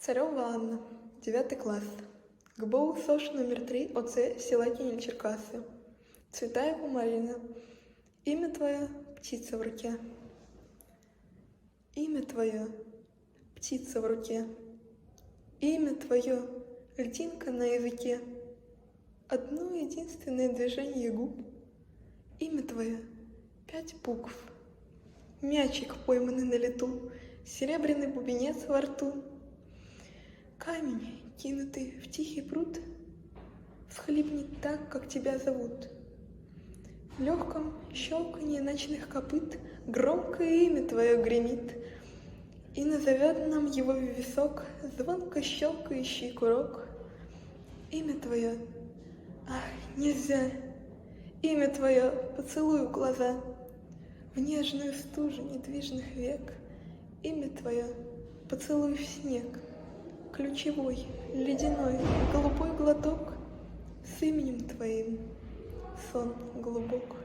Царёва Анна, 9 класс. ГБУ СОШ номер 3 ОЦ села Кинель-Черкасы. Цветаева Марина. Имя твое — птица в руке. Имя твое — птица в руке. Имя твое — льдинка на языке. Одно единственное движение губ. Имя твое — 5 букв. Мячик, пойманный на лету, серебряный бубенец во рту. Камень, кинутый в тихий пруд, всхлипнет так, как тебя зовут. В легком щелканье ночных копыт громкое имя твое гремит, и назовет нам его в висок звонко щелкающий курок. Имя твое, ах, нельзя, имя твое поцелуй в глаза, в нежную стужу недвижных век. Имя твое поцелуй в снег, ключевой, ледяной, голубой глоток, с именем твоим сон глубок.